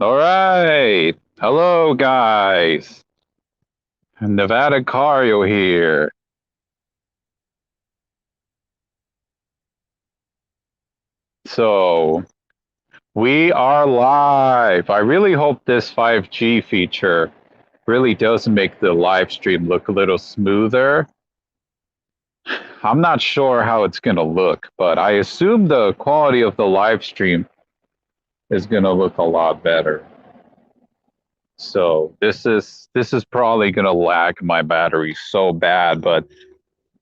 All right. Hello, guys. Nevada Cario here. So, we are live. I really hope this 5G feature really does make the live stream look a little smoother. I'm not sure how it's going to look, but I assume the quality of the live stream is going to look a lot better. So, this is probably going to lag my battery so bad, but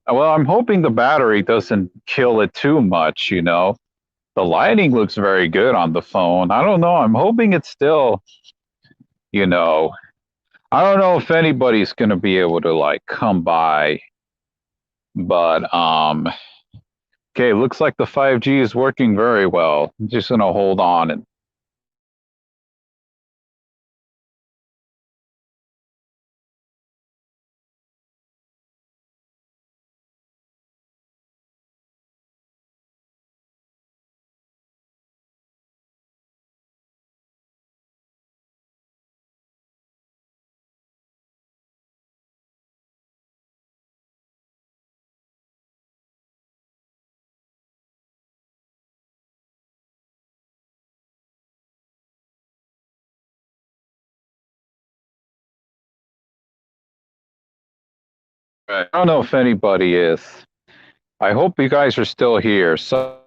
well, I'm hoping the battery doesn't kill it too much. The lighting looks very good on the phone. I don't know. I'm hoping it's still, you know, I don't know if anybody's going to be able to like come by, but okay, looks like the 5G is working very well. I'm just going to hold on and I don't know if anybody is. I hope you guys are still here. So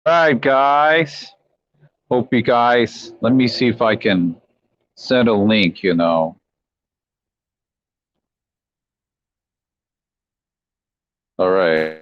all right, guys. Hope you guys, let me see if I can send a link. All right.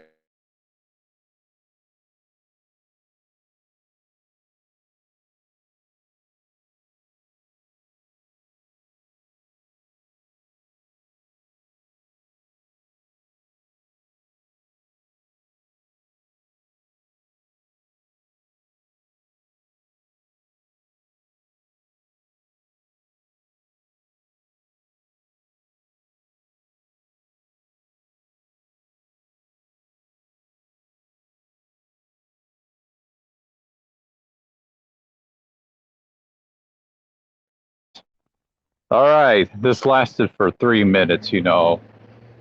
All right, this lasted for 3 minutes. You know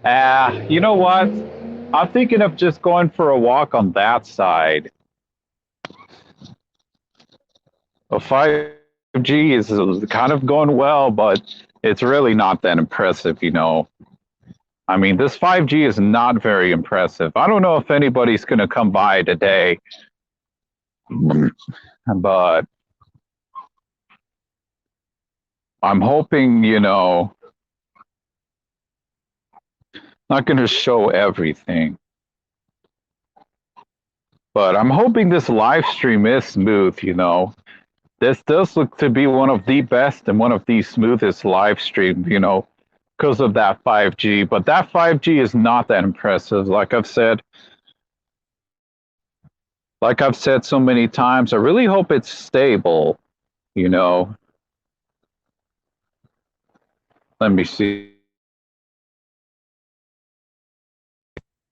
what? I'm thinking of just going for a walk on that side. A 5G is kind of going well, but it's really not that impressive. I mean, this 5G is not very impressive. I don't know if anybody's going to come by today, but I'm hoping, not going to show everything. But I'm hoping this live stream is smooth. This does look to be one of the best and one of the smoothest live streams, because of that 5G. But that 5G is not that impressive. Like I've said so many times, I really hope it's stable. Let me see.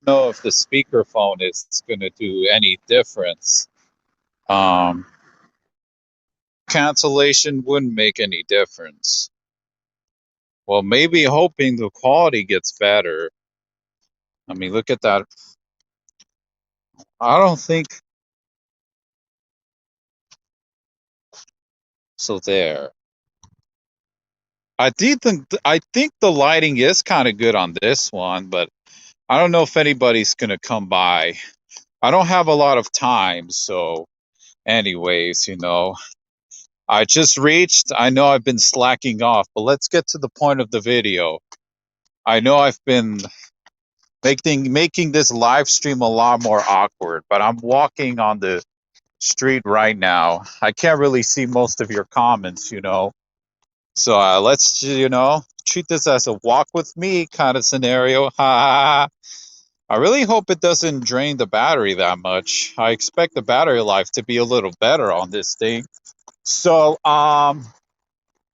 Know if the speakerphone is going to do any difference. Um, Cancellation wouldn't make any difference. Well, maybe hoping the quality gets better. I mean, look at that. I don't think so. There. I think the lighting is kind of good on this one, but I don't know if anybody's gonna come by. I don't have a lot of time, so anyways, I just reached. I know I've been slacking off, but let's get to the point of the video. I know I've been making this live stream a lot more awkward, but I'm walking on the street right now. I can't really see most of your comments, you know. So let's, you know, treat this as a walk with me kind of scenario. I really hope it doesn't drain the battery that much. I expect the battery life to be a little better on this thing. So I'm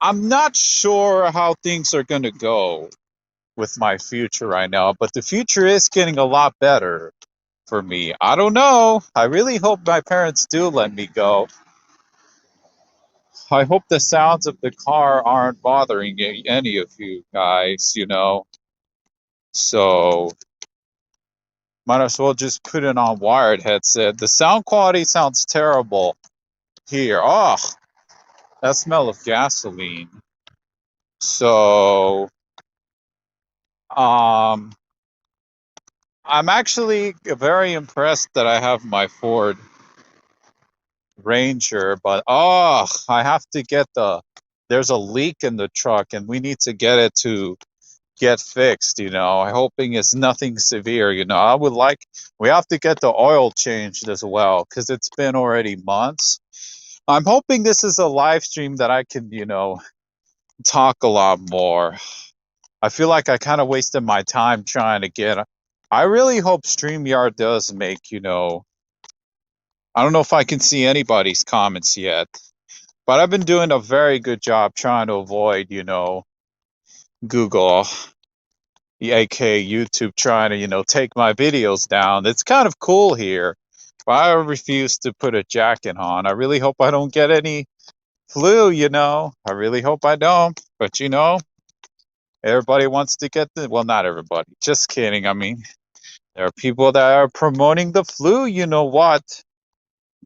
not sure how things are going to go with my future right now, but the future is getting a lot better for me. I don't know. I really hope my parents do let me go. I hope the sounds of the car aren't bothering any of you guys, you know. So might as well just put it on wired headset. The sound quality sounds terrible here. Oh, that smell of gasoline. So um I'm actually very impressed that I have my Ford Ranger, but oh, I have to get there's a leak in the truck and we need to get it to get fixed, you know. I'm hoping it's nothing severe, you know. We have to get the oil changed as well because it's been already months. I'm hoping this is a live stream that I can, you know, talk a lot more. I feel like I kind of wasted my time trying to get. I really hope StreamYard does make, you know, I don't know if I can see anybody's comments yet, but I've been doing a very good job trying to avoid, you know, Google, aka YouTube, trying to, you know, take my videos down. It's kind of cool here, but I refuse to put a jacket on. I really hope I don't get any flu, you know. I really hope I don't. But, you know, everybody wants to get well, not everybody. Just kidding. I mean, there are people that are promoting the flu, you know what?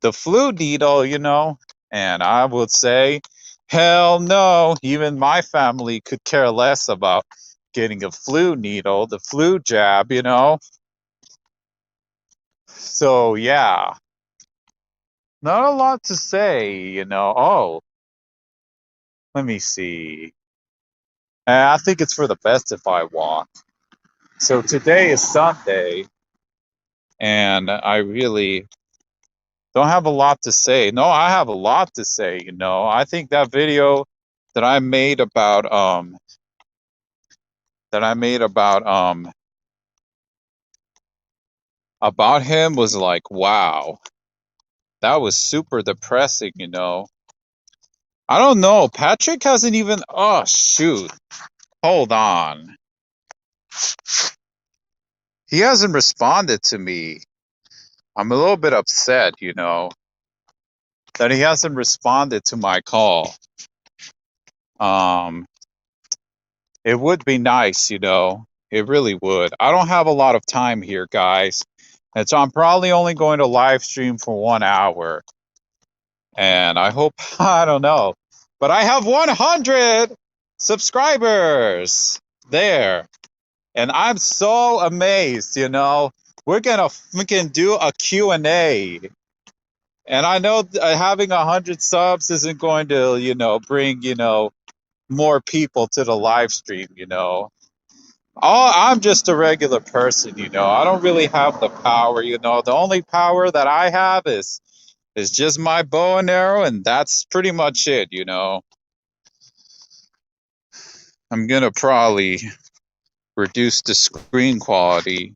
The flu needle, you know. And I would say, hell no. Even my family could care less about getting a flu needle, the flu jab, you know. So, yeah, not a lot to say, you know. Oh, let me see. I think it's for the best if I walk. So today is Sunday, and I really don't have a lot to say. No, I have a lot to say, you know. I think that video that I made about him was like, wow. That was super depressing, you know. I don't know. Patrick hasn't even oh shoot. Hold on. He hasn't responded to me. I'm a little bit upset, you know, that he hasn't responded to my call. Um It would be nice, you know. It really would. I don't have a lot of time here, guys. And so I'm probably only going to live stream for 1 hour. And I hope, I don't know. But I have 100 subscribers there. And I'm so amazed, you know. We're going to freaking do a Q&A. And I know having 100 subs isn't going to, you know, bring, you know, more people to the live stream, you know. Oh, I'm just a regular person, you know. I don't really have the power, you know. The only power that I have is just my bow and arrow, and that's pretty much it, you know. I'm gonna probably reduce the screen quality.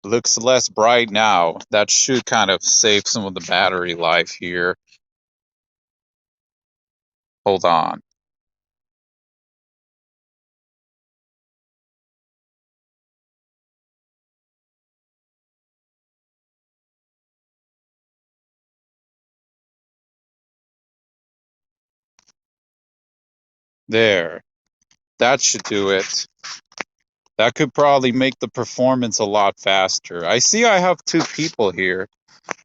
Looks less bright now. That should kind of save some of the battery life here. Hold on. There. That should do it. That could probably make the performance a lot faster. I see I have 2 people here,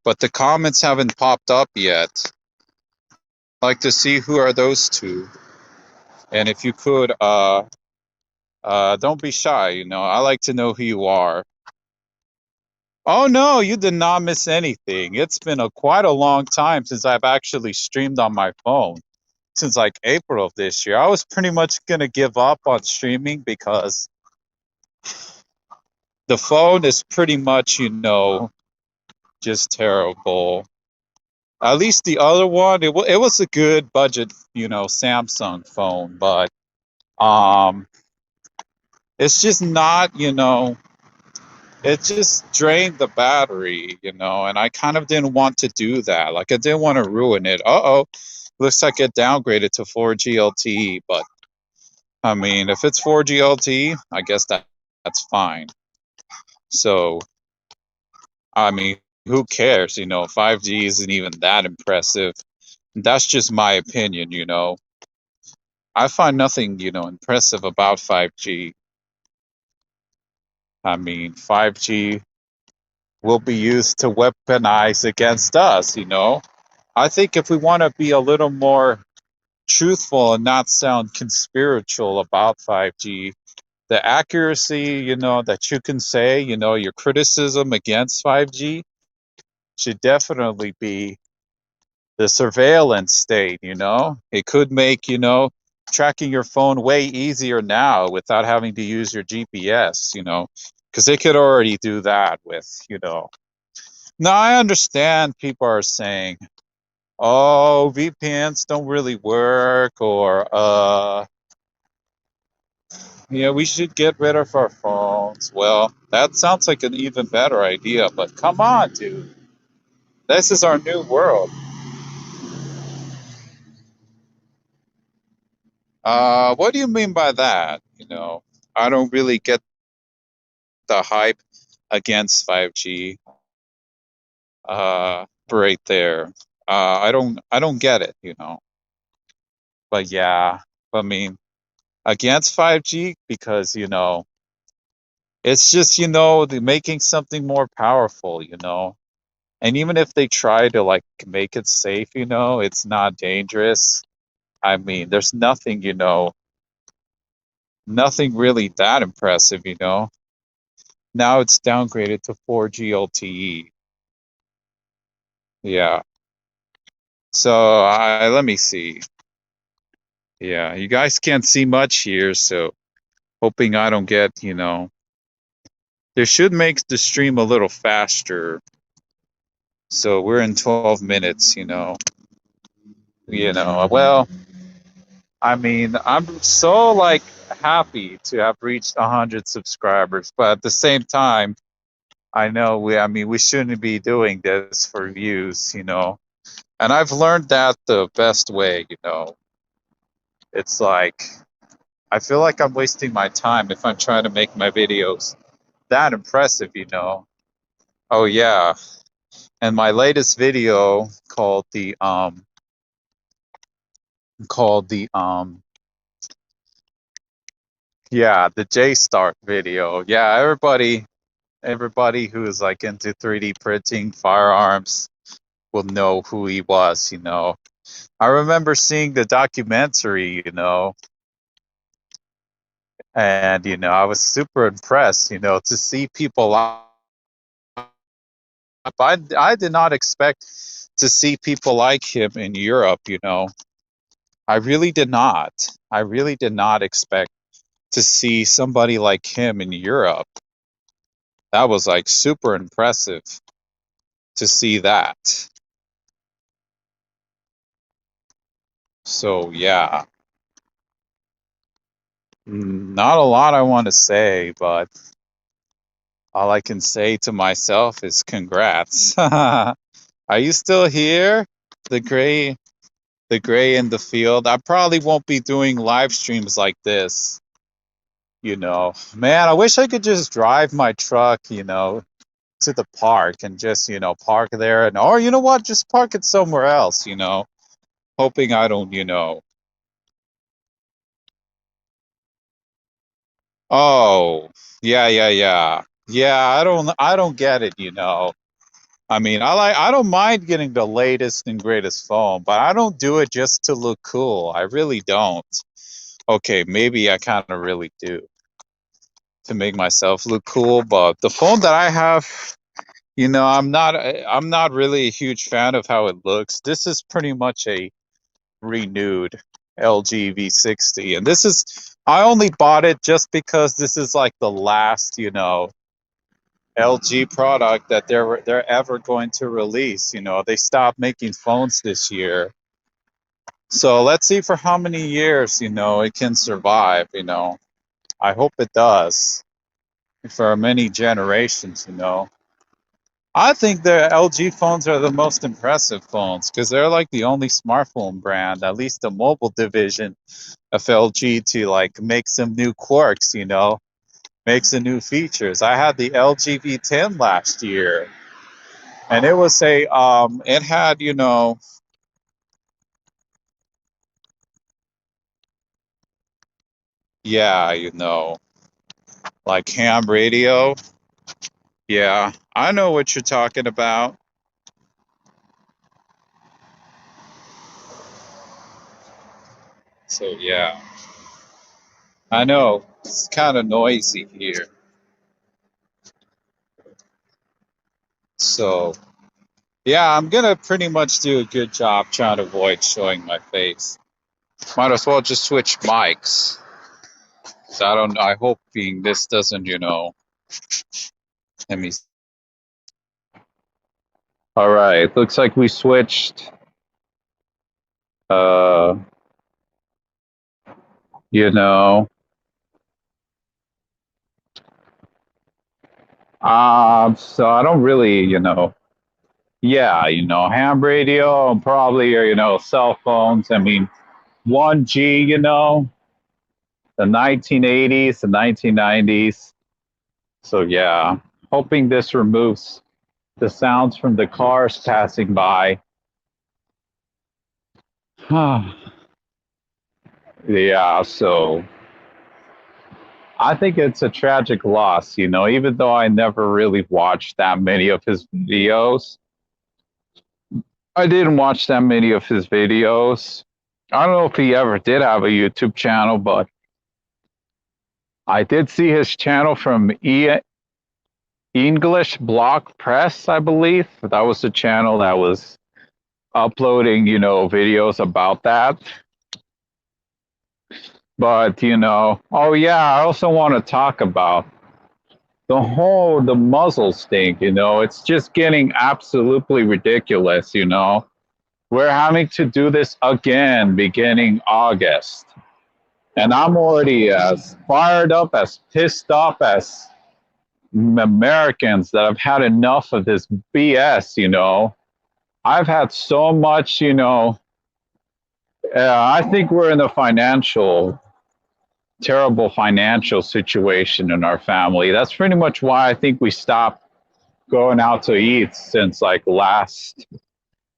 but the comments haven't popped up yet. I'd like to see who are those 2. And if you could, don't be shy, you know. I like to know who you are. Oh no, you did not miss anything. It's been quite a long time since I've actually streamed on my phone. Since like April of this year. I was pretty much gonna give up on streaming because the phone is pretty much, you know, just terrible. At least the other one, it was a good budget, Samsung phone, but um, it's just not, it just drained the battery, and I kind of didn't want to do that. Like I didn't want to ruin it. Uh-oh, looks like it downgraded to 4G LTE, but I mean, if it's 4G LTE, I guess that's fine. So, I mean, who cares? 5G isn't even that impressive. That's just my opinion. I find nothing, impressive about 5G. I mean, 5G will be used to weaponize against us. I think if we want to be a little more truthful and not sound conspiratorial about 5G, the accuracy, that you can say, your criticism against 5G should definitely be the surveillance state. It could make, tracking your phone way easier now without having to use your GPS, because they could already do that with. Now, I understand people are saying, oh, VPNs don't really work, or, we should get rid of our phones. Well, that sounds like an even better idea, but come on, dude. This is our new world. What do you mean by that? I don't really get the hype against 5G. Right there. I don't get it. But yeah, I mean, against 5G because, it's just, the making something more powerful. And even if they try to like make it safe, it's not dangerous. I mean, there's nothing really that impressive. Now it's downgraded to 4G LTE. Yeah. So let me see. Yeah, you guys can't see much here, so hoping I don't get. They should make the stream a little faster. So we're in 12 minutes. Well, I mean, I'm so like happy to have reached 100 subscribers, but at the same time, I know I mean, we shouldn't be doing this for views. And I've learned that the best way. It's like, I feel like I'm wasting my time if I'm trying to make my videos that impressive. Oh yeah. And my latest video called the yeah, the J Start video. Yeah, everybody who is like into 3D printing firearms will know who he was. I remember seeing the documentary, and I was super impressed, to see people I did not expect to see people like him in Europe. I really did not. I really did not expect to see somebody like him in Europe. That was like super impressive to see that. So yeah, not a lot I want to say, but all I can say to myself is congrats. Are you still here? The gray the gray in the field. I probably won't be doing live streams like this. Man, I wish I could just drive my truck, to the park and just, park there and or you know what, just park it somewhere else, hoping I don't. Oh, yeah, yeah, yeah. Yeah, I don't get it. I mean, I don't mind getting the latest and greatest phone, but I don't do it just to look cool. I really don't. Okay, maybe I kind of really do to make myself look cool, but the phone that I have, I'm not really a huge fan of how it looks. This is pretty much a renewed LG V60, and I only bought it just because this is like the last, LG product that they're ever going to release. You know, they stopped making phones this year. So let's see for how many years, you know, it can survive, you know. I hope it does for many generations, you know. I think the LG phones are the most impressive phones because they're like the only smartphone brand, at least the mobile division of LG, to like make some new quirks, you know, make some new features. I had the LG V10 last year, and it was it had, you know, yeah, you know, like ham radio. Yeah, I know what you're talking about. So yeah, I know it's kind of noisy here. So yeah, I'm gonna pretty much do a good job trying to avoid showing my face. Might as well just switch mics. So I don't. I hope being this doesn't, you know. Let me. All right. Looks like we switched. Uh, you know. So I don't really, you know. Yeah, you know, ham radio and probably, or you know, cell phones. I mean, 1G, you know, the 1980s, the 1990s. So yeah, hoping this removes the sounds from the cars passing by. Yeah, so I think it's a tragic loss, you know, even though I never really watched that many of his videos. I didn't watch that many of his videos. I don't know if he ever did have a YouTube channel, but I did see his channel from English Block Press, I believe. That was the channel that was uploading, you know, videos about that. But, you know, oh yeah, I also want to talk about the muzzle stink, you know, it's just getting absolutely ridiculous, you know. We're having to do this again beginning August. And I'm already as fired up, as pissed off as Americans that have had enough of this BS, you know. I've had so much, you know. I think we're in a terrible financial situation in our family. That's pretty much why I think we stopped going out to eat since like last.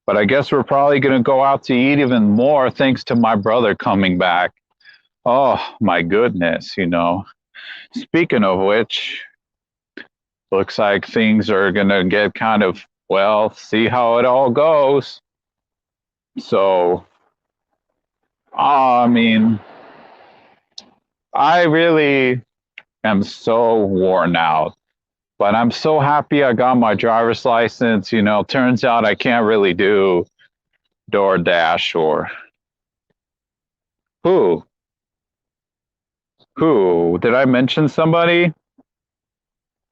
But I guess we're probably going to go out to eat even more thanks to my brother coming back. Oh, my goodness, you know. Speaking of which, looks like things are going to get kind of, well, see how it all goes. So, I mean, I really am so worn out. But I'm so happy I got my driver's license. You know, turns out I can't really do DoorDash or who? Who? Did I mention somebody?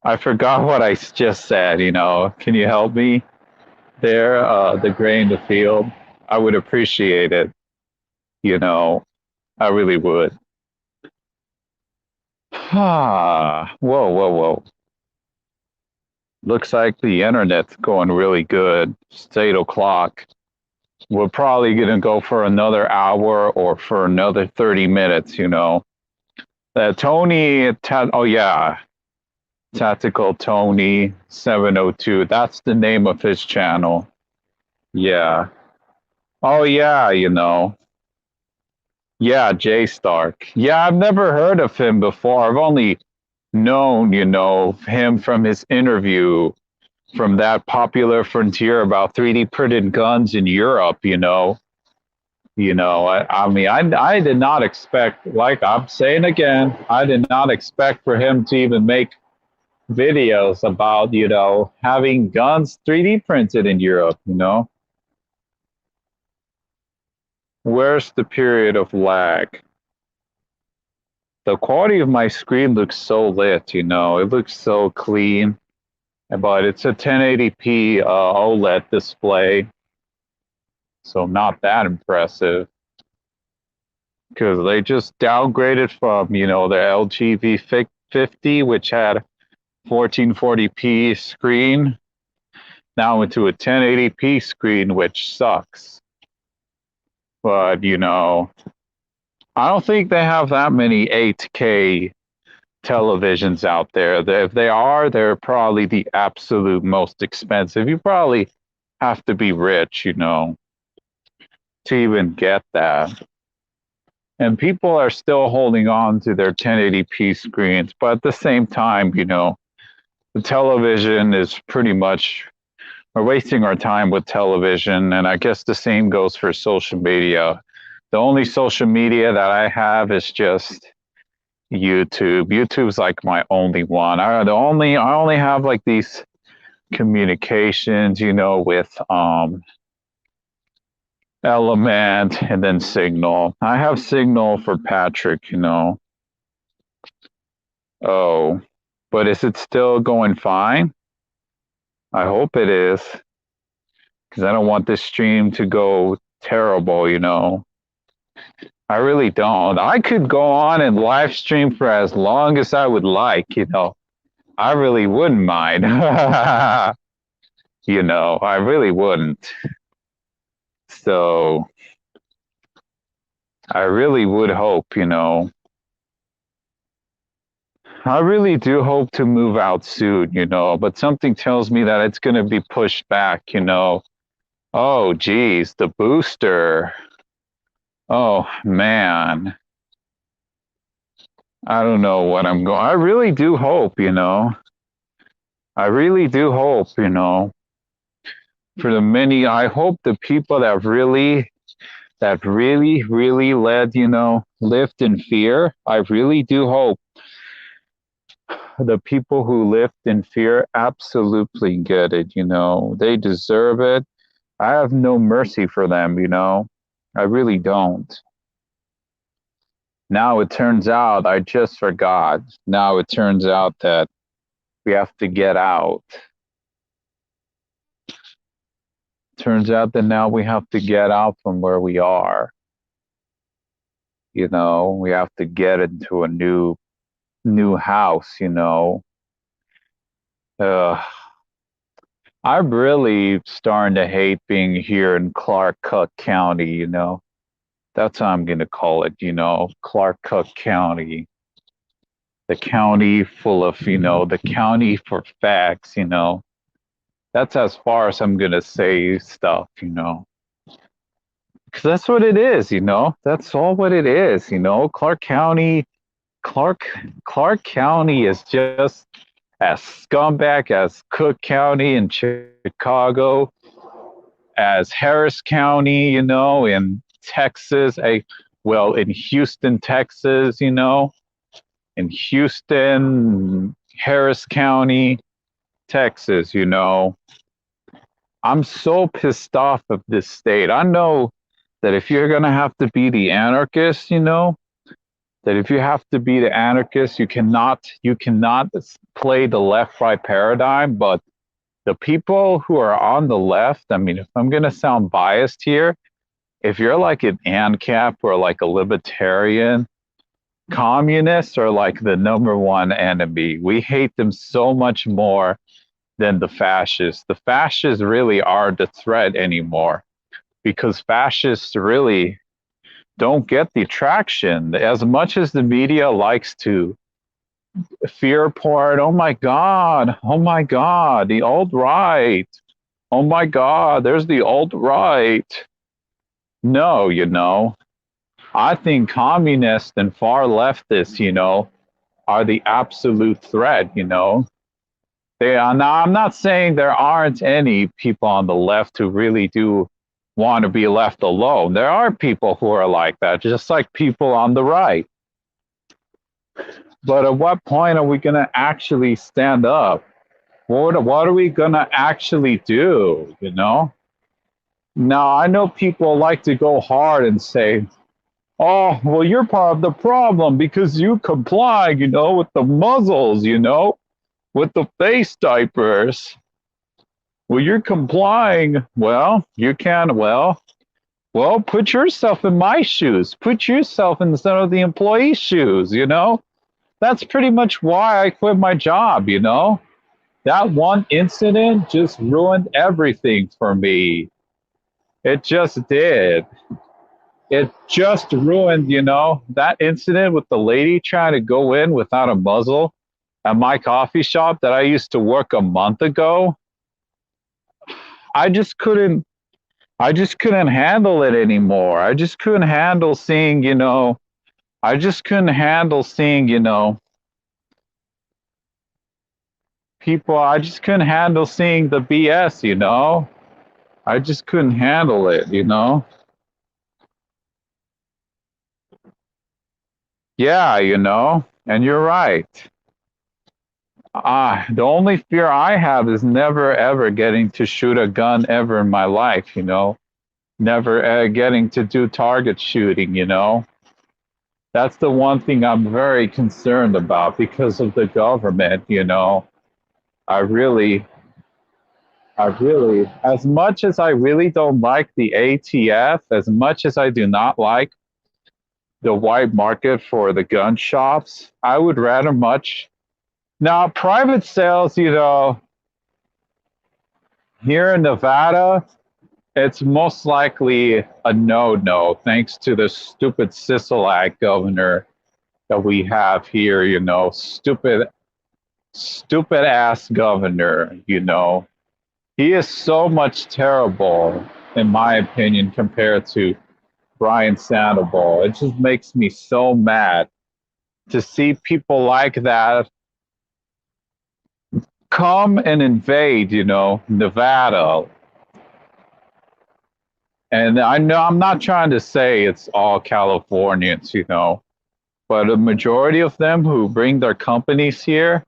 I forgot what I just said, you know. Can you help me there? The gray in the field. I would appreciate it, you know. I really would. Ah, whoa, whoa, whoa. Looks like the internet's going really good. It's 8 o'clock. We're probably going to go for another hour or for another 30 minutes, you know. Oh yeah, Tactical Tony 702. That's the name of his channel. Yeah. Oh yeah, you know. Yeah, Jay Stark. Yeah, I've never heard of him before. I've only known, you know, him from his interview from that popular frontier about 3D printed guns in Europe, you know. I mean, I did not expect, like I'm saying again, I did not expect for him to even make videos about, you know, having guns 3D printed in Europe, you know? Where's the period of lag? The quality of my screen looks so lit, you know, it looks so clean. but it's a 1080p OLED display, so not that impressive because they just downgraded from, you know, the LG V50, which had 1440p screen, now into a 1080p screen, which sucks. But, you know, I don't think they have that many 8K televisions out there. If they are, they're probably the absolute most expensive. You probably have to be rich, you know, to even get that. And people are still holding on to their 1080p screens, but at the same time, you know, the television is pretty much, we're wasting our time with television. And I guess the same goes for social media. The only social media that I have is just YouTube. YouTube's like my only one. I only have like these communications, you know, with Element and then Signal. I have Signal for Patrick, you know. Oh, but is it still going fine? I hope it is, because I don't want this stream to go terrible, you know. I really don't. I could go on and live stream for as long as I would like, you know. I really wouldn't mind. You know, I really wouldn't. So I really would hope, you know. I really do hope to move out soon, you know, but something tells me that it's going to be pushed back, you know. Oh, geez, the booster. Oh, man. I don't know what I'm going. I really do hope, you know. I really do hope, you know, for the many, I hope the people that really led, you know, lived in fear. I really do hope the people who lived in fear absolutely get it, you know. They deserve it. I have no mercy for them, you know. I really don't. Now it turns out, I just forgot. Now it turns out that we have to get out. Turns out that now we have to get out from where we are. You know, we have to get into a new house, you know. Uh, I'm really starting to hate being here in Clark Cook County, you know. That's how I'm going to call it, you know, Clark Cook County. The county full of, you know, the county for facts, you know. That's as far as I'm going to say stuff, you know. Because that's what it is, you know. That's all what it is, you know. Clark Clark County is just as scumbag as Cook County in Chicago, as Harris County, you know, in Texas, well, in Houston, Texas, you know, in Houston, Harris County, Texas, you know. I'm so pissed off of this state. I know that if you're going to have to be the anarchist, you know, that if you have to be the anarchist, you cannot play the left right paradigm, but the people who are on the left, I mean, if I'm going to sound biased here, if you're like an ANCAP or like a libertarian, communists are like the number one enemy. We hate them so much more than the fascists. The fascists really are the threat anymore because fascists really don't get the traction. As much as the media likes to fear porn, oh my God, the alt right. Oh my God, there's the alt right. No, you know, I think communists and far leftists, you know, are the absolute threat, you know. They are now, I'm not saying there aren't any people on the left who really do want to be left alone. There are people who are like that, just like people on the right. But at what point are we going to actually stand up? What are we going to actually do, you know? Now, I know people like to go hard and say, oh, well, you're part of the problem because you comply, you know, with the muzzles, you know? with the face diapers. Well, you're complying. Well, you can. Well, put yourself in my shoes. Put yourself in some of the employee's shoes, you know? That's pretty much why I quit my job, you know? That one incident just ruined everything for me. It just did. It just ruined, you know, that incident with the lady trying to go in without a muzzle at my coffee shop that I used to work a month ago. I just couldn't I just couldn't handle it anymore. I just couldn't handle seeing, you know, I just couldn't handle seeing, you know, people. I just couldn't handle seeing the BS, you know. I just couldn't handle it, you know. Yeah, you know, and you're right. The only fear I have is never ever getting to shoot a gun ever in my life, you know. Never getting to do target shooting, you know. That's the one thing I'm very concerned about because of the government, you know. I really, as much as I really don't like the ATF, as much as I do not like the white market for the gun shops, I would rather much. Now, private sales, you know, here in Nevada, it's most likely a no-no, thanks to the stupid Sisolak governor that we have here, you know, stupid ass governor, you know. He is so much terrible, in my opinion, compared to Brian Sandoval. It just makes me so mad to see people like that come and invade, you know, Nevada. And I know I'm not trying to say it's all Californians, you know, but a majority of them who bring their companies here,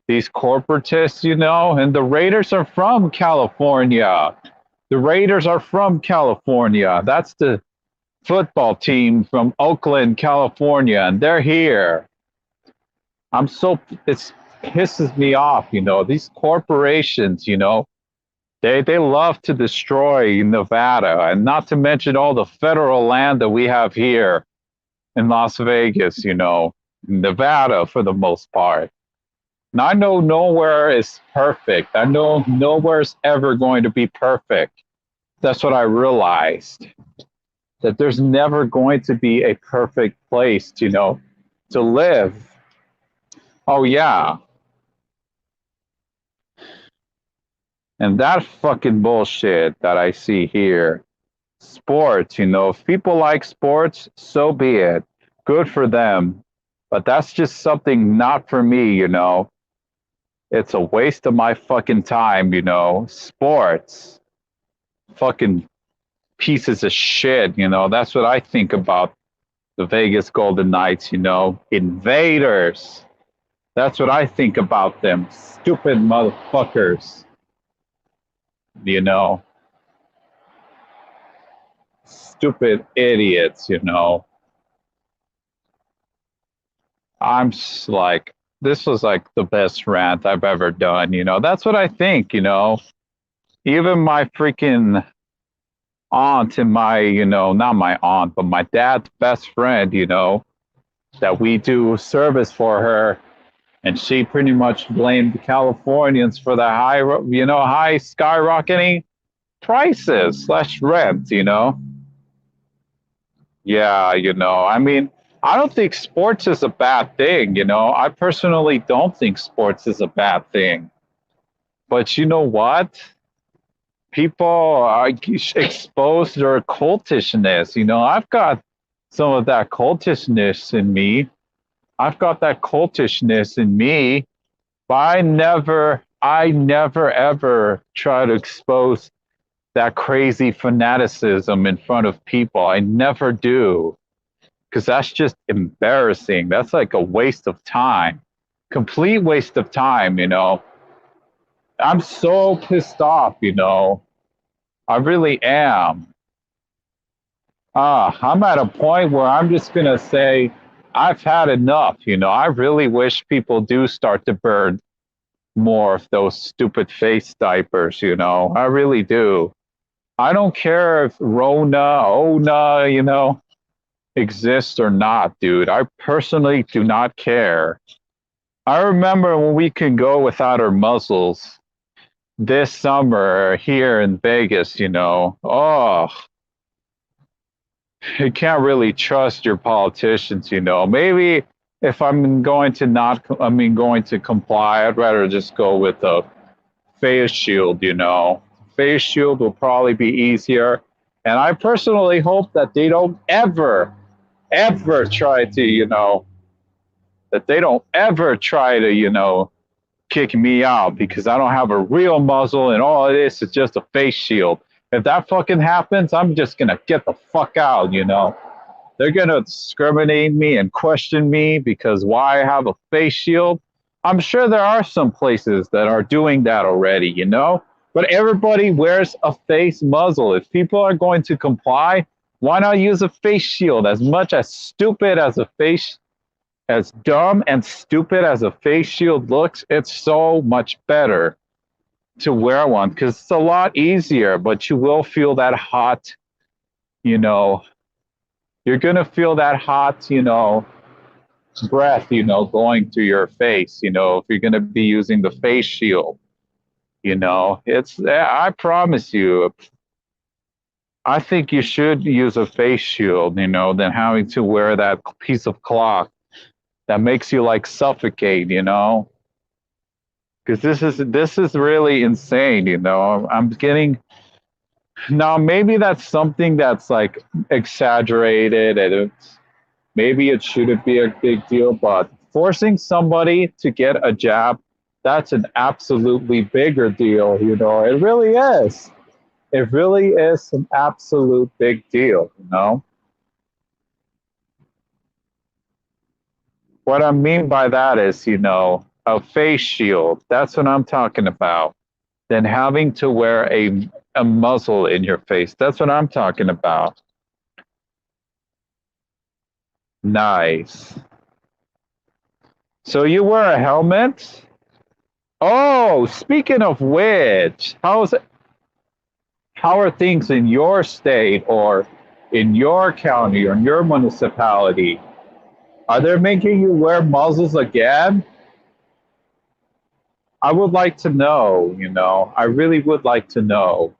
these corporatists, you know, and the Raiders are from California. The Raiders are from California. That's the football team from Oakland, California, and they're here. It pisses me off, you know, these corporations, you know, they love to destroy Nevada, and not to mention all the federal land that we have here in Las Vegas, you know, Nevada for the most part. And I know nowhere is perfect. I know nowhere's ever going to be perfect. That's what I realized. That there's never going to be a perfect place, you know, to live. Oh yeah. And that fucking bullshit that I see here. Sports, you know, if people like sports, so be it. Good for them. But that's just something not for me, you know. It's a waste of my fucking time, you know. Sports. Fucking pieces of shit, you know. That's what I think about the Vegas Golden Knights, you know. Invaders. That's what I think about them. Stupid motherfuckers, you know. Stupid idiots, you know. Like, this was like the best rant I've ever done, you know. That's what I think, you know. Even my freaking aunt and my, you know, not my aunt, but my dad's best friend, you know, that we do service for her. And she pretty much blamed the Californians for the high skyrocketing prices slash rent, you know. Yeah, you know, I mean, I don't think sports is a bad thing, you know. I personally don't think sports is a bad thing. But you know what? People are exposed their cultishness. You know, I've got some of that cultishness in me. I've got that cultishness in me, but I never ever try to expose that crazy fanaticism in front of people. I never do. Because that's just embarrassing. That's like a waste of time, complete waste of time, you know. I'm so pissed off, you know. I really am. I'm at a point where I'm just going to say, I've had enough, you know. I really wish people do start to burn. more of those stupid face diapers, you know. I really do. I don't care if Rona, Ona, you know, exists or not, dude. I personally do not care. I remember when we could go without our muzzles this summer here in Vegas, you know. Oh, you can't really trust your politicians, you know. Maybe if I'm going to not, I mean, going to comply, I'd rather just go with a face shield, you know. Face shield will probably be easier. And I personally hope that they don't ever try to, you know, that they don't ever try to, you know, kick me out because I don't have a real muzzle and all it is just a face shield. If that fucking happens, I'm just gonna get the fuck out, you know. They're gonna discriminate me and question me because why I have a face shield. I'm sure there are some places that are doing that already, you know. But everybody wears a face muzzle. If people are going to comply, why not use a face shield? As much as stupid as a face, as dumb and stupid as a face shield looks, it's so much better to wear one because it's a lot easier. But you will feel that hot, you know. You're gonna feel that hot, you know, breath, you know, going to your face, you know, if you're going to be using the face shield, you know, I promise you, I think you should use a face shield, you know, than having to wear that piece of cloth that makes you like suffocate, you know, because this is really insane, you know. I'm getting now maybe that's something that's like exaggerated and maybe it shouldn't be a big deal, but forcing somebody to get a jab, that's an absolutely bigger deal, you know. It really is. It really is an absolute big deal, you know. What I mean by that is, you know, a face shield. That's what I'm talking about. Then having to wear a muzzle in your face. That's what I'm talking about. Nice. So you wear a helmet? Oh, speaking of which, how are things in your state or in your county or in your municipality? Are they making you wear muzzles again? I would like to know, you know, I really would like to know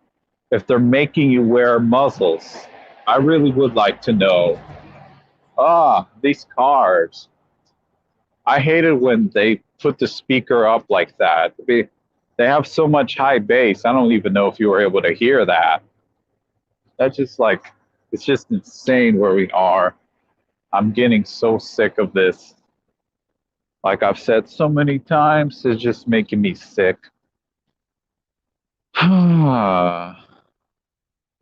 if they're making you wear muzzles. I really would like to know. Ah, these cars. I hate it when they put the speaker up like that. They have so much high bass. I don't even know if you were able to hear that. That's just like, it's just insane where we are. I'm getting so sick of this. Like I've said so many times, it's just making me sick.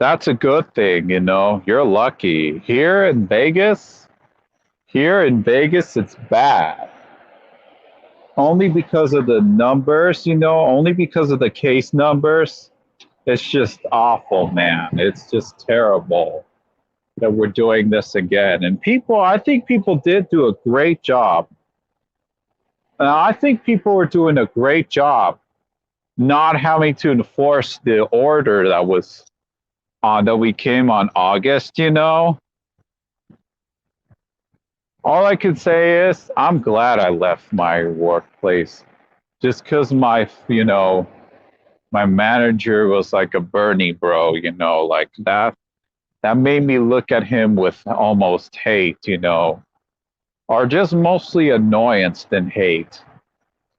That's a good thing, you know. You're lucky. Here in Vegas, it's bad. Only because of the numbers, you know, only because of the case numbers. It's just awful, man. It's just terrible that we're doing this again. And people, I think people did do a great job. I think people were doing a great job not having to enforce the order that was on that we came on August, you know. All I can say is I'm glad I left my workplace just because my, you know, my manager was like a Bernie bro, you know, like that made me look at him with almost hate, you know, or just mostly annoyance than hate.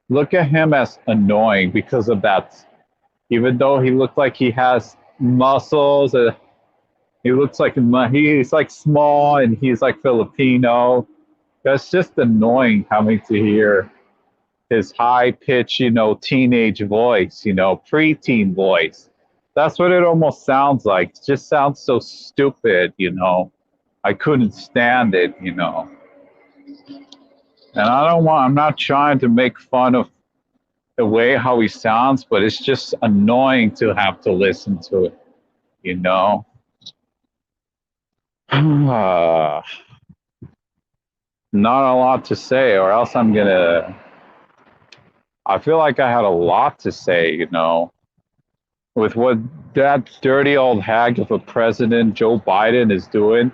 Look at him as annoying because of that. Even though he looked like he has muscles, he looks like he's like small and he's like Filipino. That's just annoying having to hear his high pitch, you know, teenage voice, you know, preteen voice. That's what it almost sounds like. It just sounds so stupid, you know. I couldn't stand it, you know. And I'm not trying to make fun of the way how he sounds, but it's just annoying to have to listen to it, you know. Not a lot to say, or else I feel like I had a lot to say, you know, with what that dirty old hag of a president, Joe Biden, is doing.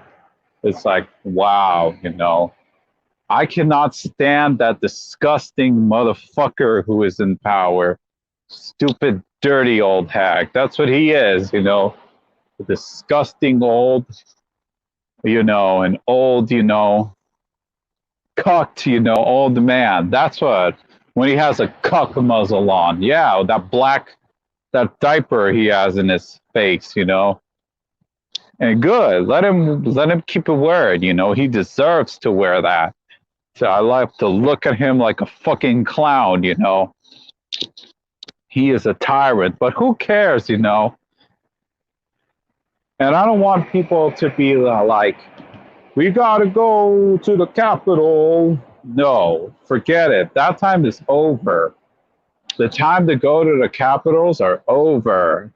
It's like, wow, you know, I cannot stand that disgusting motherfucker who is in power. Stupid, dirty old hag. That's what he is, you know, a disgusting old, you know, an old, you know, cucked, you know, old man. That's what, when he has a cuck muzzle on. Yeah, that black, that diaper he has in his face, you know. And good, let him keep it wearing, you know. He deserves to wear that. So I like to look at him like a fucking clown, you know. He is a tyrant, but who cares, you know? And I don't want people to be like, we gotta go to the Capitol. No, forget it. That time is over. The time to go to the capitals are over.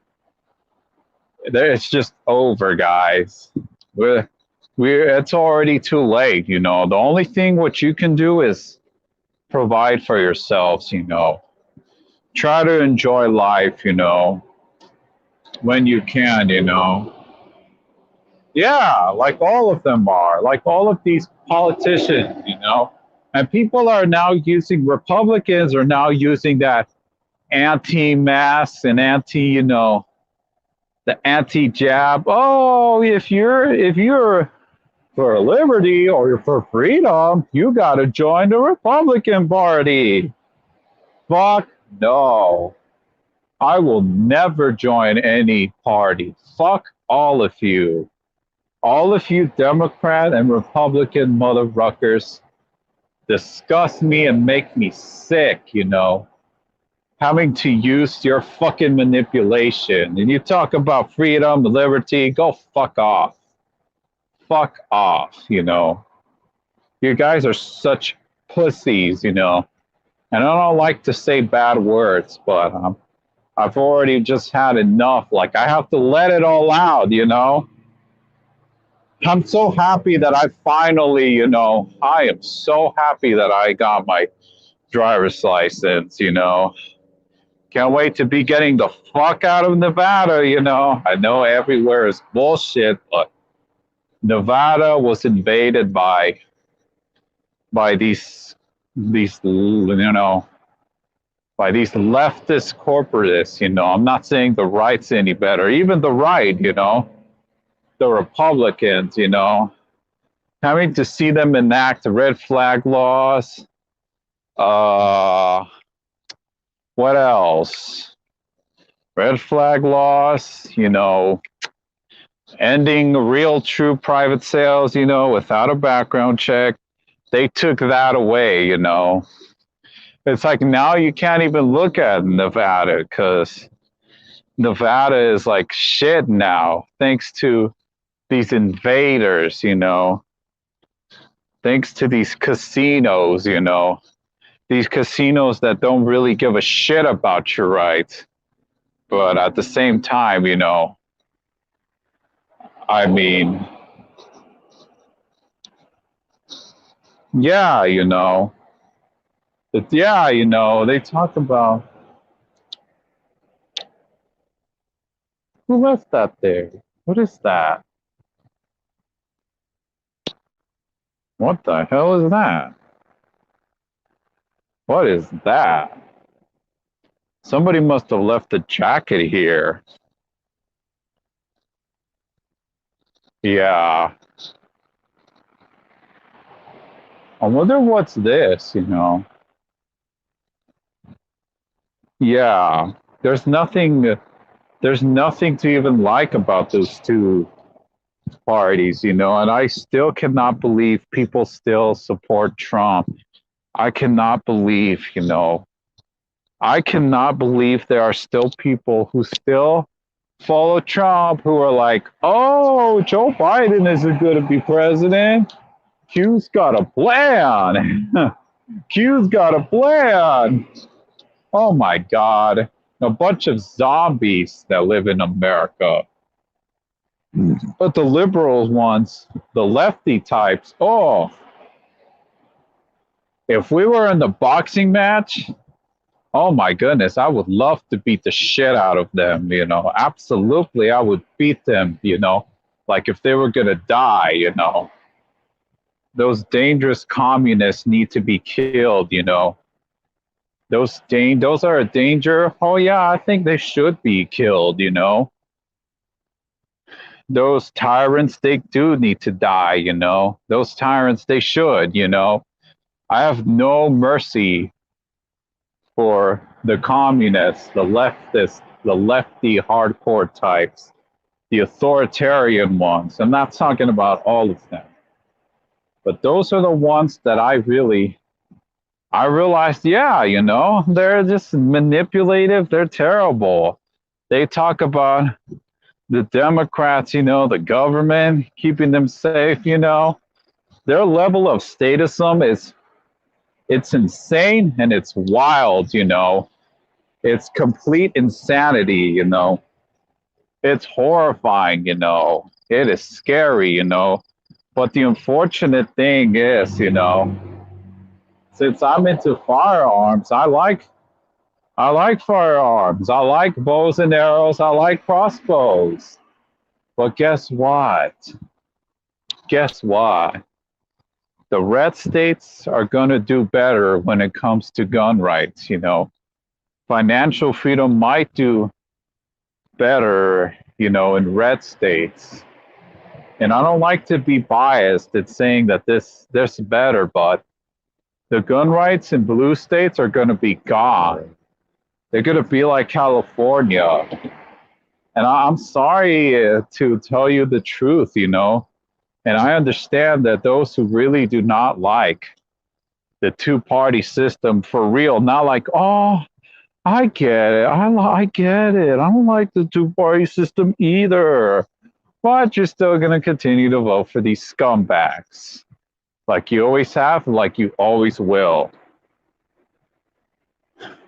It's just over, guys. It's already too late, you know. The only thing what you can do is provide for yourselves, you know. Try to enjoy life, you know, when you can, you know. Yeah, like all of them are, like all of these politicians, you know. And people are now using, Republicans are now using that anti-mask and anti, you know, the anti-jab. Oh, if you're for liberty or you're for freedom, you got to join the Republican Party. Fuck no. I will never join any party. Fuck all of you. All of you Democrat and Republican motherfuckers disgust me and make me sick, you know. Having to use your fucking manipulation. And you talk about freedom, liberty, go fuck off. Fuck off, you know. You guys are such pussies, you know. And I don't like to say bad words, but I've already just had enough. Like, I have to let it all out, you know. I'm so happy that I finally, you know, I am so happy that I got my driver's license, you know. Can't wait to be getting the fuck out of Nevada, you know. I know everywhere is bullshit, but Nevada was invaded by these you know, by these leftist corporatists, you know. I'm not saying the right's any better. Even the right, you know, the Republicans, you know, having to see them enact red flag laws. What else? Red flag laws, you know, ending real true private sales, you know, without a background check. They took that away, you know. It's like now you can't even look at Nevada because Nevada is like shit now, thanks to these invaders, you know, thanks to these casinos, you know, these casinos that don't really give a shit about your rights. But at the same time, you know, I mean, yeah, you know, yeah, you know, they talk about who left that there? What is that? What the hell is that? What is that? Somebody must have left a jacket here. Yeah. I wonder what's this, you know? Yeah. There's nothing to even like about those two parties, you know, and I still cannot believe people still support Trump. I cannot believe, you know, I cannot believe there are still people who still follow Trump who are like, oh, Joe Biden isn't going to be president. Q's got a plan. Q's got a plan. Oh my God. A bunch of zombies that live in America. But the liberal ones, the lefty types, oh, if we were in the boxing match, Oh my goodness, I would love to beat the shit out of them, you know. Absolutely, I would beat them, you know. Like if they were gonna die, you know. Those dangerous communists need to be killed, you know. Those are a danger. Oh yeah, I think they should be killed, you know. Those tyrants, they do need to die, you know. Those tyrants, they should, you know. I have no mercy for the communists, the leftists, the lefty hardcore types, the authoritarian ones. I'm not talking about all of them, but those are the ones that I realized, yeah, you know, they're just manipulative. They're terrible. They talk about the Democrats, you know, the government keeping them safe, you know. Their level of statism is it's insane and it's wild, you know. It's complete insanity, you know. It's horrifying, you know. It is scary, you know. But the unfortunate thing is, you know, since I'm into firearms, I like firearms. I like bows and arrows. I like crossbows. But guess what? Guess what? The red states are going to do better when it comes to gun rights, you know. Financial freedom might do better, you know, in red states. And I don't like to be biased at saying that this better, but the gun rights in blue states are going to be gone. They're going to be like California. And I'm sorry to tell you the truth, you know. And I understand that those who really do not like the two-party system for real, not like, oh, I get it. I get it. I don't like the two-party system either. But you're still going to continue to vote for these scumbags. Like you always have, like you always will.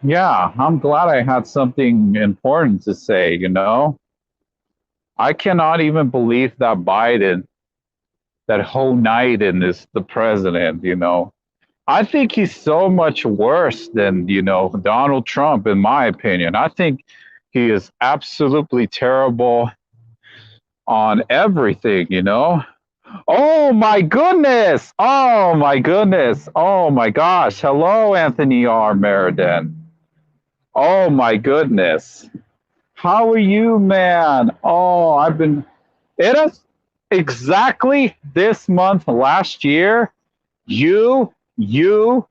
Yeah, I'm glad I had something important to say, you know? I cannot even believe that Biden, that whole Biden is the president, you know? I think he's so much worse than, you know, Donald Trump, in my opinion. I think he is absolutely terrible on everything, you know? Oh my goodness! Oh my goodness! Oh my gosh! Hello, Anthony R. Meriden. Oh my goodness! How are you, man? Oh, I've been. It is exactly this month last year. You, you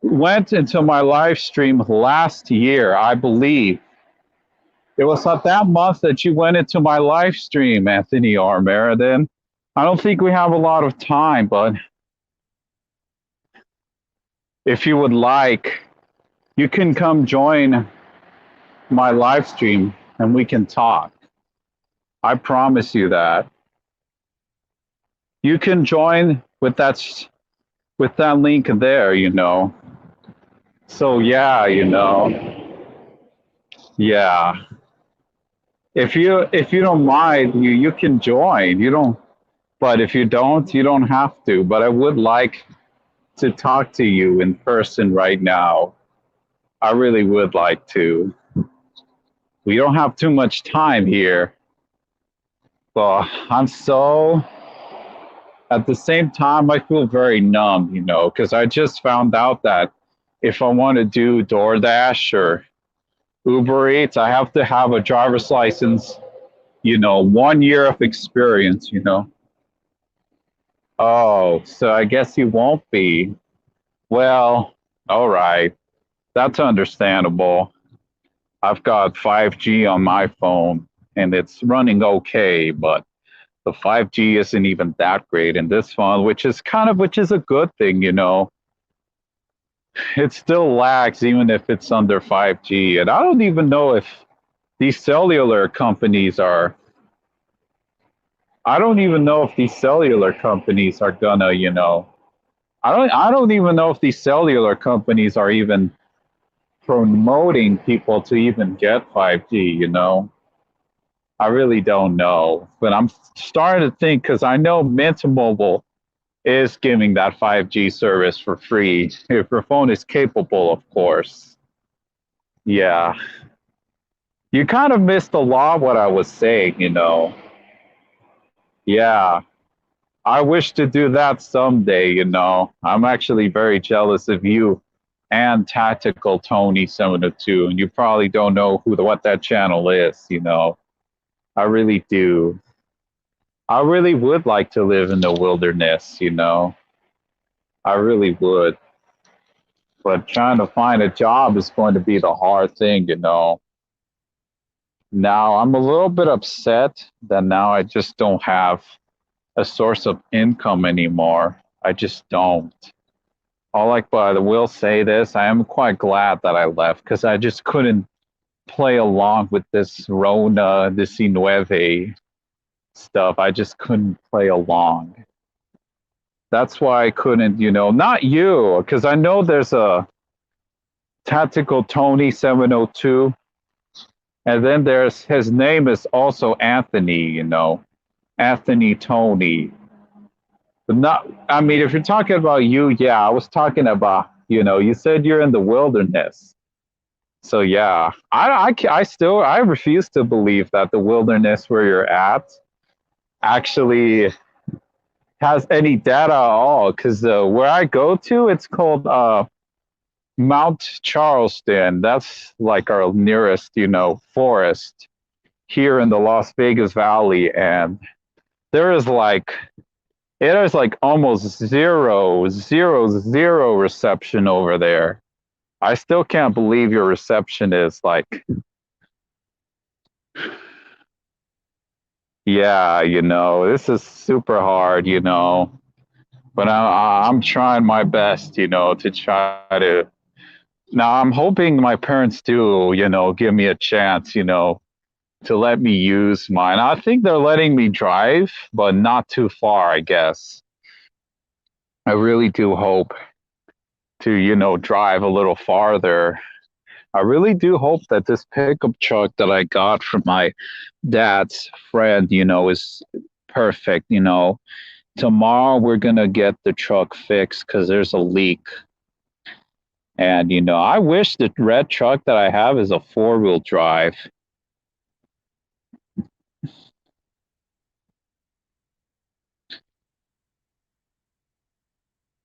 went into my live stream last year, I believe. It was at that month that you went into my live stream, Anthony R. Meriden. I don't think we have a lot of time, but if you would like, you can come join my live stream and we can talk. I promise you that. You can join with that link there, you know. So yeah, you know. Yeah. If you don't mind, you can join. You don't but if you don't, you don't have to. But I would like to talk to you in person right now. I really would like to. We don't have too much time here. But I'm so at the same time I feel very numb, you know, because I just found out that if I want to do DoorDash or Uber Eats, I have to have a driver's license, you know, 1 year of experience, you know. Oh, so I guess you won't be. Well, all right. That's understandable. I've got 5G on my phone and it's running okay, but the 5G isn't even that great in this phone, which is a good thing, you know. It still lags even if it's under 5G. And I don't even know if these cellular companies are I don't even know if these cellular companies are gonna, you know, I don't even know if these cellular companies are even promoting people to even get 5G, you know. I really don't know, but I'm starting to think because I know Mint Mobile is giving that 5G service for free if your phone is capable, of course. Yeah. You kind of missed a lot of what I was saying. Yeah. I wish to do that someday. I'm actually very jealous of you and Tactical Tony 702, and you probably don't know what that channel is. I really do. I really would like to live in the wilderness. I really would. But trying to find a job is going to be the hard thing. Now I'm a little bit upset that now I just don't have a source of income anymore. I just don't. But I will say this, I am quite glad that I left because I just couldn't play along with this Rona, this Nueve stuff. I just couldn't play along. That's why I couldn't, not you, because I know there's a Tactical Tony 702, and then there's his name is also Anthony, Anthony Tony. But not, I mean, if you're talking about you, yeah, I was talking about, you said you're in the wilderness. So yeah, I refuse to believe that the wilderness where you're at actually has any data at all. Because where I go to, it's called Mount Charleston. That's like our nearest, forest here in the Las Vegas Valley, and there is like it is like almost zero, zero, zero reception over there. I still can't believe your reception is like, yeah, this is super hard. But I'm trying my best, to try to. Now I'm hoping my parents do, give me a chance, to let me use mine. I think they're letting me drive, but not too far, I guess. I really do hope to, drive a little farther. I really do hope that this pickup truck that I got from my dad's friend, is perfect. Tomorrow we're gonna get the truck fixed because there's a leak. And I wish the red truck that I have is a four-wheel drive.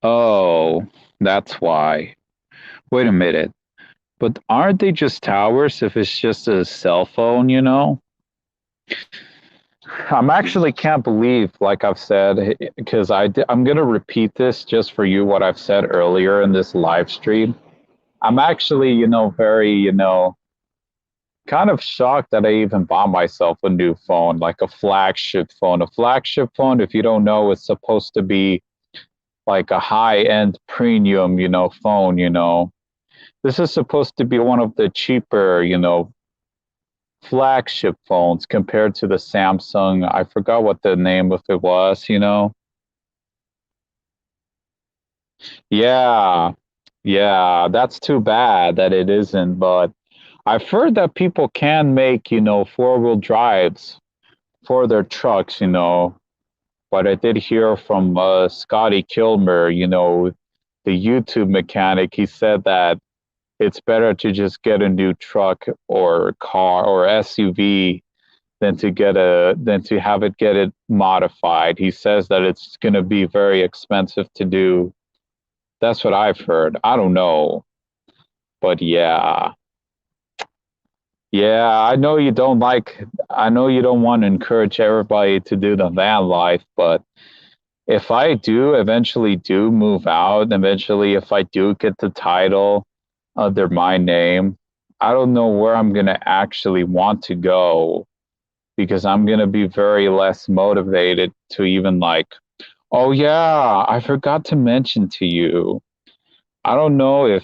Oh, that's why. Wait a minute. But aren't they just towers if it's just a cell phone? I'm actually can't believe, like I've said, because I'm going to repeat this just for you, what I've said earlier in this live stream. I'm actually, very, kind of shocked that I even bought myself a new phone, like a flagship phone. A flagship phone, if you don't know, is supposed to be like a high-end premium, phone. This is supposed to be one of the cheaper, flagship phones compared to the Samsung. I forgot what the name of it was. Yeah, yeah, that's too bad that it isn't. But I've heard that people can make, four-wheel drives for their trucks. But I did hear from Scotty Kilmer, the YouTube mechanic. He said that it's better to just get a new truck or car or SUV than to have it get it modified. He says that it's going to be very expensive to do. That's what I've heard. I don't know, but yeah. Yeah, I know you don't like I know you don't want to encourage everybody to do the van life, but if I do eventually do move out, eventually if I do get the title under my name, I don't know where I'm going to actually want to go because I'm going to be very less motivated to even like, oh yeah, I forgot to mention to you. I don't know if,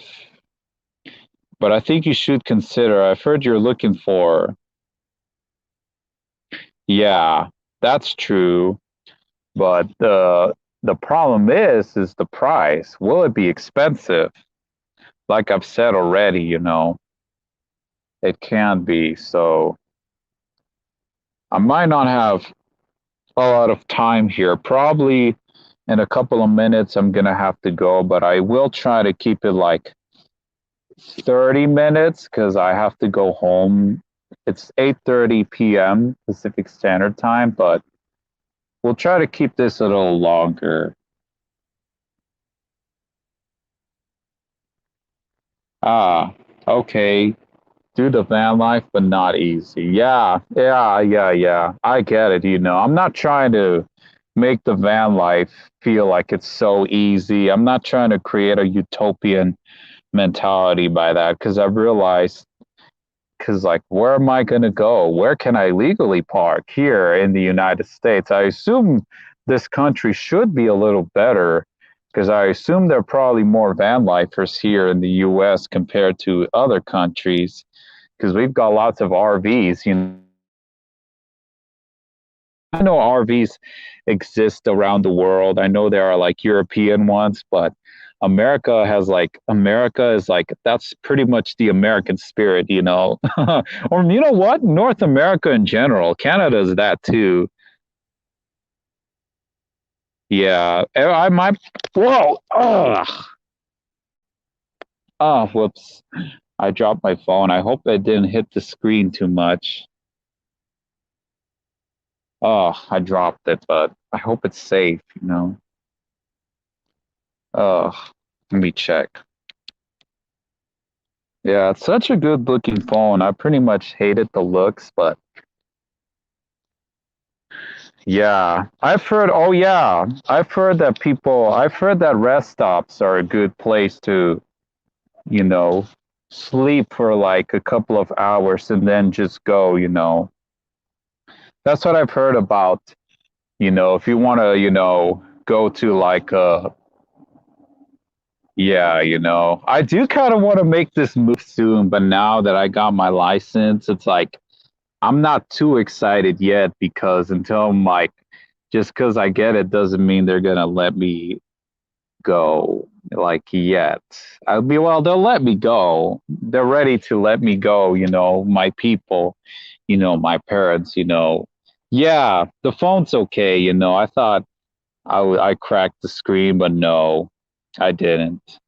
but I think you should consider. I've heard you're looking for, yeah, that's true. But the problem is the price. Will it be expensive? Like I've said already, it can be. So I might not have a lot of time here. Probably In a couple of minutes, I'm gonna have to go, but I will try to keep it like 30 minutes because I have to go home. It's 8:30 p.m. Pacific Standard Time, but we'll try to keep this a little longer. Ah, okay. Do the van life, but not easy. Yeah. I get it. I'm not trying to make the van life feel like it's so easy. I'm not trying to create a utopian mentality by that because I've realized, because like, where am I going to go? Where can I legally park here in the United States? I assume this country should be a little better because I assume there are probably more van lifers here in the US compared to other countries because we've got lots of RVs. I know RVs exist around the world. I know there are like European ones, but America is like that's pretty much the American spirit. Or you know what? North America in general. Canada is that too. Yeah. I might whoa. Whoops. I dropped my phone. I hope I didn't hit the screen too much. I dropped it, but I hope it's safe. Oh, let me check. Yeah, it's such a good looking phone. I pretty much hated the looks, but yeah, I've heard that rest stops are a good place to, you know, sleep for like a couple of hours and then just go. That's what I've heard about, if you want to, go to like yeah, I do kind of want to make this move soon, but now that I got my license, it's like I'm not too excited yet because until I'm like, just because I get it doesn't mean they're gonna let me go like yet. Well, they'll let me go. They're ready to let me go, my people, my parents. Yeah, the phone's okay. I thought I cracked the screen, but no, I didn't,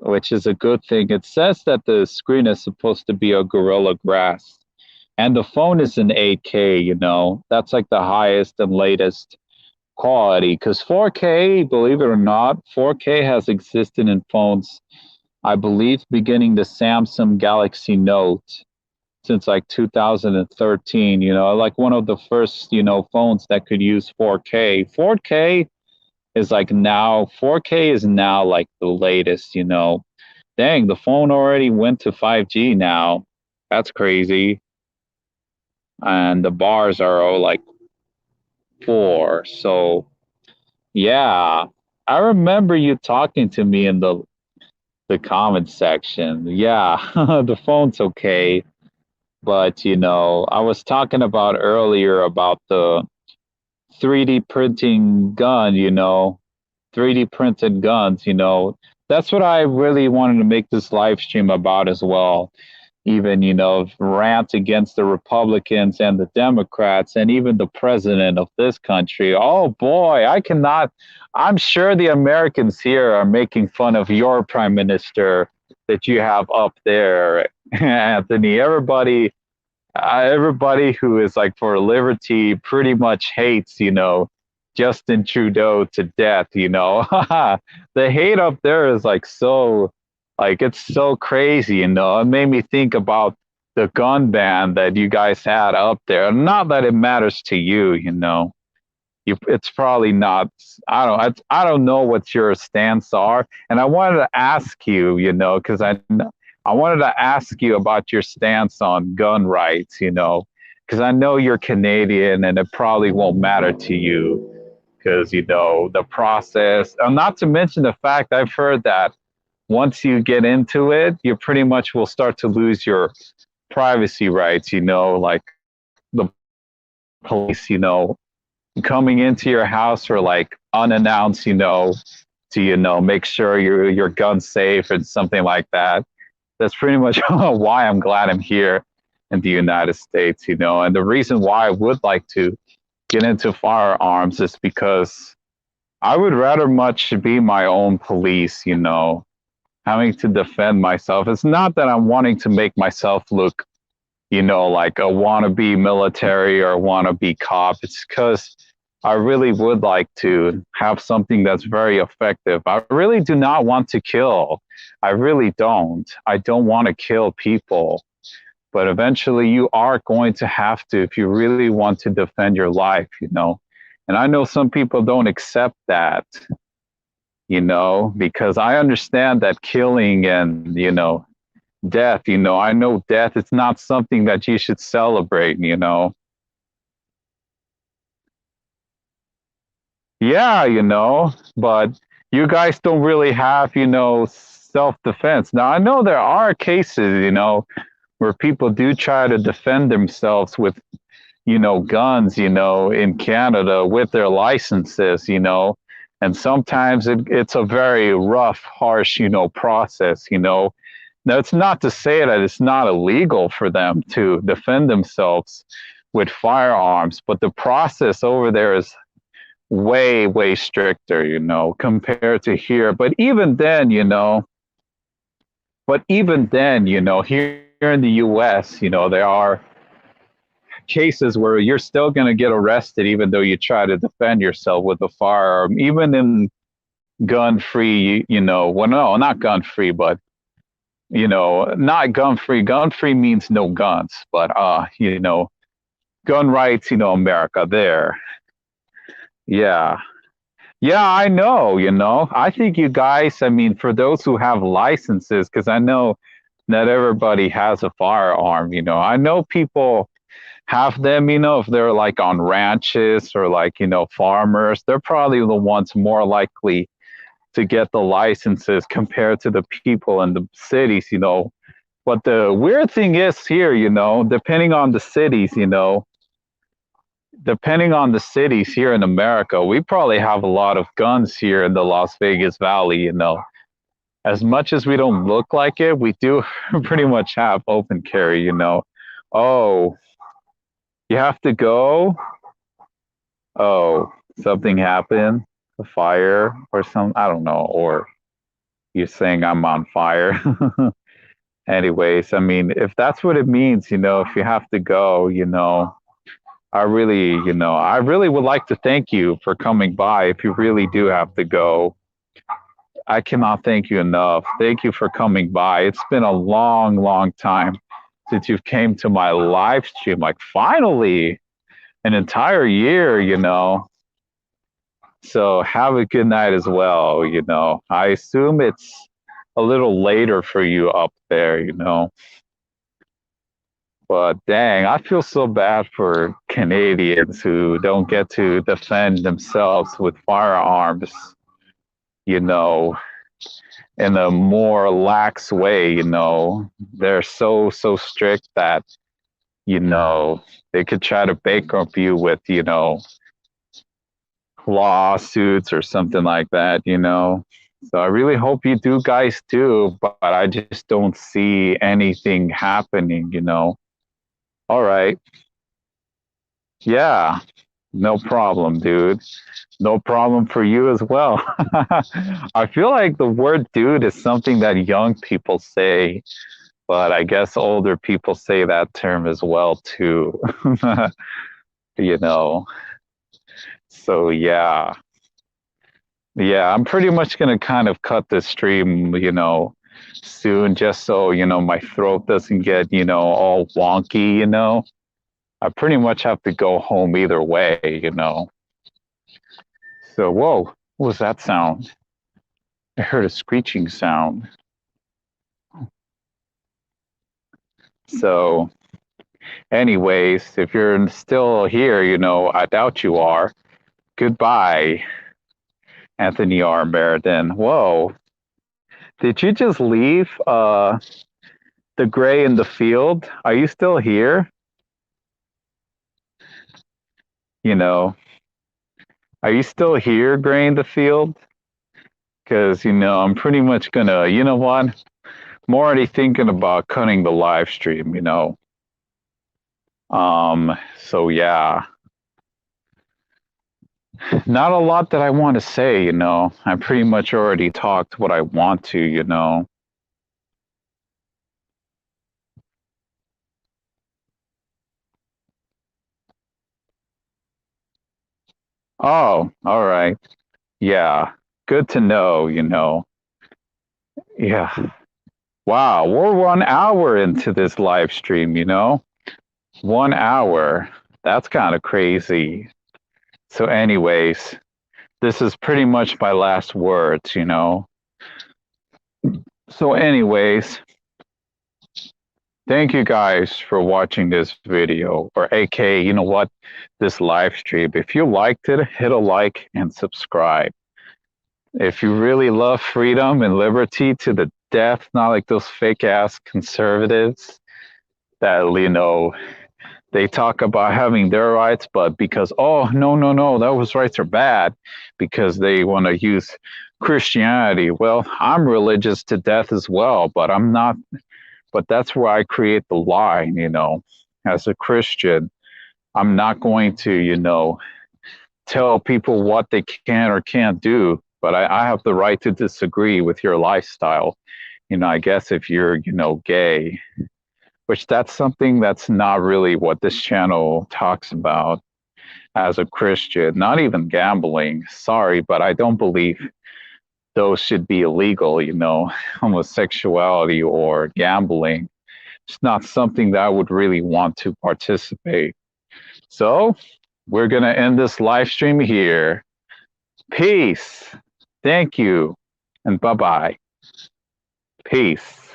which is a good thing. It says that the screen is supposed to be a Gorilla Glass. And the phone is in 8K. That's like the highest and latest quality. Because 4K, believe it or not, 4K has existed in phones, I believe, beginning the Samsung Galaxy Note since like 2013. Like one of the first, phones that could use 4K. 4K is now like the latest. Dang, the phone already went to 5G now. That's crazy. And the bars are all like 4. So yeah, I remember you talking to me in the comment section. Yeah, the phone's okay, but I was talking about earlier about the 3D printing gun. 3D printed guns. That's what I really wanted to make this live stream about as well. Even rant against the Republicans and the Democrats and even the president of this country. Oh boy, I'm sure the Americans here are making fun of your prime minister that you have up there, Anthony. Everybody who is like for liberty pretty much hates Justin Trudeau to death. The hate up there is like so, like it's so crazy. It made me think about the gun ban that you guys had up there. Not that it matters to you. It's probably not. I don't know what your stance are, and I wanted to ask you, because I wanted to ask you about your stance on gun rights, because I know you're Canadian, and it probably won't matter to you, because the process. And not to mention the fact I've heard that once you get into it, you pretty much will start to lose your privacy rights. Like the police, coming into your house or like unannounced, to make sure your gun's safe and something like that. That's pretty much why I'm glad I'm here in the United States. And the reason why I would like to get into firearms is because I would rather much be my own police, having to defend myself. It's not that I'm wanting to make myself look, like a wannabe military or wannabe cop. It's because I really would like to have something that's very effective. I really do not want to kill. I really don't. I don't want to kill people. But eventually you are going to have to if you really want to defend your life. And I know some people don't accept that, because I understand that killing and, death, I know death is not something that you should celebrate. Yeah, but you guys don't really have, self-defense. Now, I know there are cases, where people do try to defend themselves with, guns, in Canada with their licenses. And sometimes it's a very rough, harsh, process. Now, it's not to say that it's not illegal for them to defend themselves with firearms, but the process over there is way, way stricter, compared to here. But even then, here in the US, there are cases where you're still going to get arrested even though you try to defend yourself with a firearm, even in gun free, well, no, not gun free, but, not gun free. Gun free means no guns, but, gun rights, America there. Yeah. Yeah, I know, I think you guys, I mean, for those who have licenses, because I know not everybody has a firearm, I know people have them, if they're like on ranches or like, farmers, they're probably the ones more likely to get the licenses compared to the people in the cities. But the weird thing is here, depending on the cities here in America, we probably have a lot of guns here in the Las Vegas Valley. As much as we don't look like it, we do pretty much have open carry. Oh, you have to go? Oh, something happened? A fire or some, I don't know, or you're saying I'm on fire. Anyways, I mean, if that's what it means, if you have to go, I really would like to thank you for coming by if you really do have to go. I cannot thank you enough. Thank you for coming by. It's been a long, long time since you've came to my live stream. Like finally, an entire year. So have a good night as well. I assume it's a little later for you up there. But dang, I feel so bad for Canadians who don't get to defend themselves with firearms, you know, in a more lax way. They're so strict that, you know, they could try to bankrupt you with, lawsuits or something like that. So I really hope you do guys too, but I just don't see anything happening. All right. Yeah, no problem, dude. No problem for you as well. I feel like the word dude is something that young people say, but I guess older people say that term as well too. you know. So yeah. Yeah, I'm pretty much gonna kind of cut the stream, soon just so, my throat doesn't get, all wonky. I pretty much have to go home either way. So, whoa, what was that sound? I heard a screeching sound. So, anyways, if you're still here, I doubt you are. Goodbye, Anthony R. Meriden. Whoa, did you just leave the gray in the field? Are you still here? You know, are you still here, gray in the field? Because, I'm pretty much gonna, you know what? I'm already thinking about cutting the live stream. So yeah. Not a lot that I want to say, you know. I pretty much already talked what I want to, you know. Oh, all right. Yeah. Good to know, you know. Yeah. Wow, we're 1 hour into this live stream, you know? 1 hour. That's kind of crazy. So, anyways, this is pretty much my last words, you know? So, anyways, thank you guys for watching this video, or AK, you know what? This live stream. If you liked it, hit a like and subscribe. If you really love freedom and liberty to the death, not like those fake ass conservatives that, you know, they talk about having their rights, but because, oh, no, no, no, those rights are bad because they want to use Christianity. Well, I'm religious to death as well, but I'm not, but that's where I create the line, you know, as a Christian. I'm not going to, you know, tell people what they can or can't do, but I have the right to disagree with your lifestyle. You know, I guess if you're, you know, gay, which that's something that's not really what this channel talks about as a Christian, not even gambling. Sorry, but I don't believe those should be illegal, you know, homosexuality or gambling. It's not something that I would really want to participate. So we're going to end this live stream here. Peace. Thank you. And bye bye. Peace.